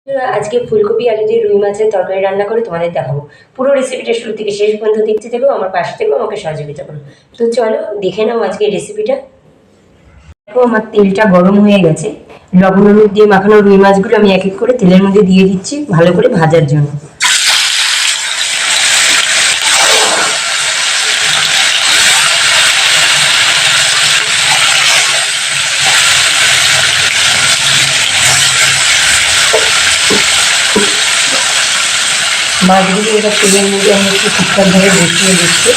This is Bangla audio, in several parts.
আজকে ফুলকপি আলু দিয়ে রুই মাছের তরকারি রান্না করে তোমাদের দেখাবো। পুরো রেসিপিটা শুরু থেকে শেষ পর্যন্ত দেখতে থেকো, আমার পাশে থেকো, আমাকে সহযোগিতা করো। তো চলো দেখে নাও আজকের রেসিপিটা। দেখো আমার তেলটা গরম হয়ে গেছে। লবণ হলুদ দিয়ে মাখানো রুই মাছগুলো আমি এক এক করে তেলের মধ্যে দিয়ে দিচ্ছি ভালো করে ভাজার জন্য। মাছগুলো এবার তেলের মধ্যে আমি একটু ঠিকঠাকভাবে বসিয়ে দিচ্ছি।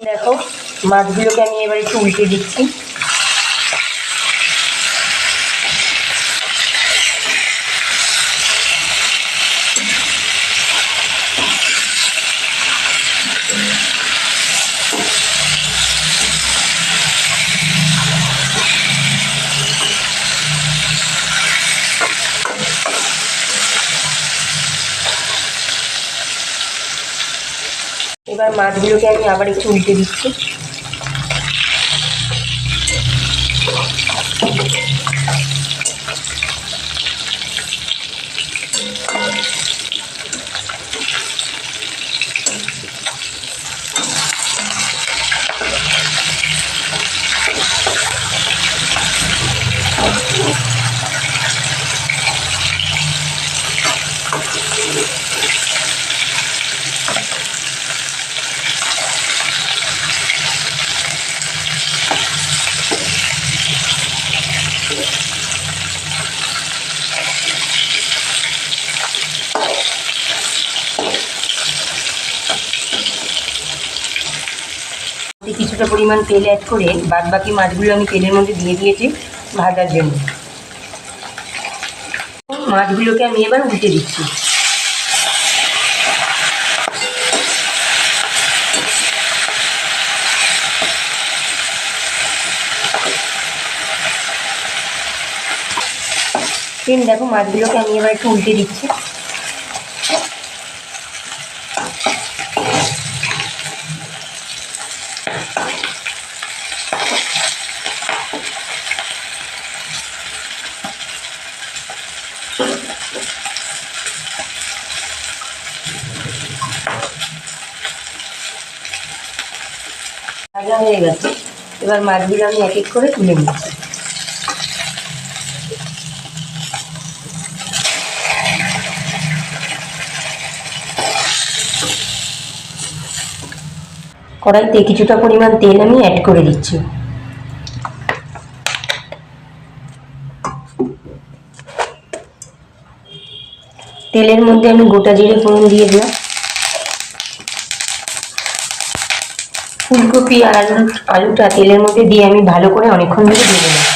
দেখো মাছগুলোকে আমি এবার একটু উল্টে দিচ্ছি। এবার মাছগুলোকে আমি আবার একটু উল্টে দিচ্ছি। কিছুটা পরিমাণ তেল অ্যাড করে বাদ বাকি মাছগুলো আমি তেলের মধ্যে দিয়ে দিয়েছি ভাজার জন্য। মাছগুলোকে আমি এবার উল্টে দিচ্ছি। দেখো মাছগুলোকে আমি এবার একটু উল্টে দিচ্ছি। ভাজা হয়ে গেছে, এবার মাছগুলো আমি এক এক করে তুলে নিচ্ছি। কড়াইতে কিছুটা পরিমাণ তেল আমি অ্যাড করে দিচ্ছি। তেলের মধ্যে আমি গোটা জিরে ফোড়ন দিয়ে দিলাম। ফুলকপি আর আলুটা তেলের মধ্যে দিয়ে আমি ভালো করে অনেকক্ষণ ধরে ভেজে নেব।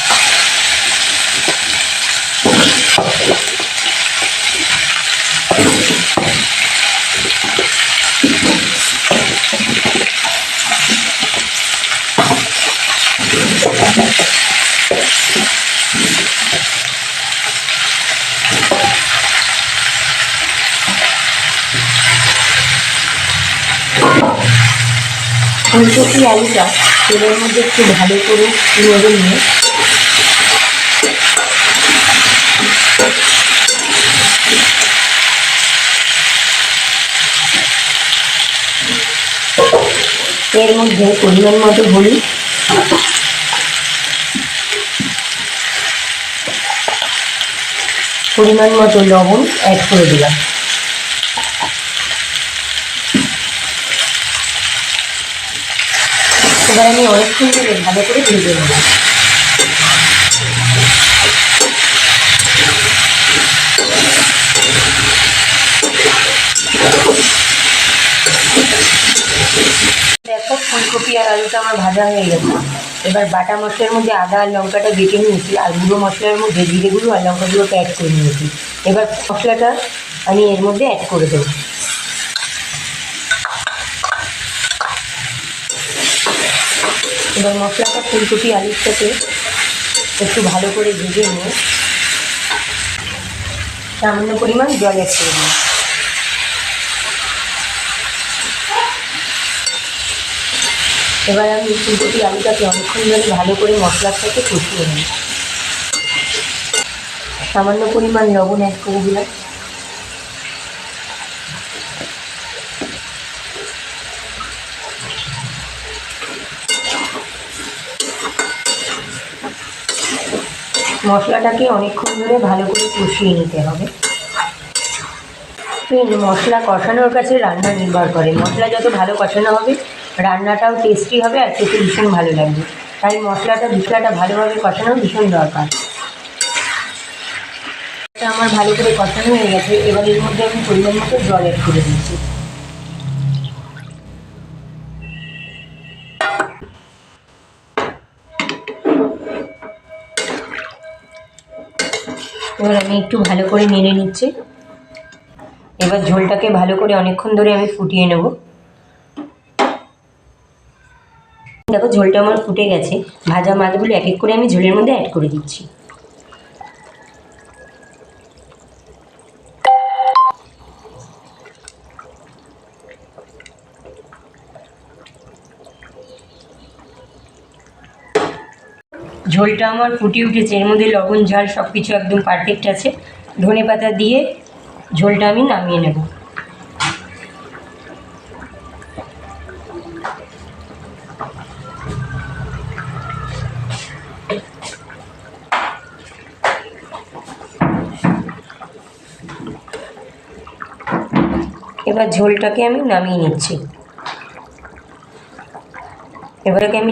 ফুলকপি আলুটা তেলের মধ্যে একটু ভালো করে নেড়ে নিয়ে এর মধ্যে পরিমাণ মতো হলুদ, পরিমাণ মতো লবণ অ্যাড করে দিলাম। এবার আমি অনেকক্ষণ ধরে ভালো করে ভেজে নেব। দেখো ফুলকপি আর আলুটা আমার ভাজা হয়ে গেছে। এবার বাটা মশলার মধ্যে আদা আর লঙ্কাটা বেটে নিয়েছি, আর গুঁড়ো মশলার মধ্যে জিরে গুঁড়ো আর লঙ্কা গুঁড়োটা অ্যাড করে নিয়েছি। এবার মশলাটা আমি এর মধ্যে অ্যাড করে দেবো। এবার মশলাটা ফুলকপি আলুর সাথে একটু ভালো করে ভেজে নিয়ে সামান্য পরিমাণ জল অ্যাড করে দিই। এবার আমি ফুলকপি আলুটাকে অনেকক্ষণ ধরে ভালো করে মশলার সাথে কষিয়ে নিই। সামান্য পরিমাণ লবণ অ্যাড করে দিলাম। মশলাটাকে অনেকক্ষণ ধরে ভালো করে কষিয়ে নিতে হবে। মশলা কষানোর কাছে রান্না নির্ভর করে। মশলা যত ভালো কষানো হবে রান্নাটাও টেস্টি হবে আর খেতে ভীষণ ভালো লাগবে। তাই মশলাটা ভালোভাবে কষানো ভীষণ দরকার। এটা আমার ভালো করে কষানো হয়ে গেছে। এবার এর মধ্যে আমি পরিমাণ মতো জল অ্যাড করে দিচ্ছি। এবার আমি একটু ভালো করে নেড়ে নিচ্ছি। এবার ঝোলটাকে ভালো করে অনেকক্ষণ ধরে আমি ফুটিয়ে নেব। দেখো ঝোলটা আমার ফুটে গেছে। ভাজা মাছগুলো এক এক করে আমি ঝোলের মধ্যে অ্যাড করে দিচ্ছি। ঝোলটা আমার ফুটে উঠেছে। এর মধ্যে লবণ ঝাল সব কিছু একদম পারফেক্ট আছে। ধনেপাতা দিয়ে ঝোলটা আমি নামিয়ে নেব। এবার ঝোলটাকে আমি নামিয়ে নিচ্ছি। এবারে আমি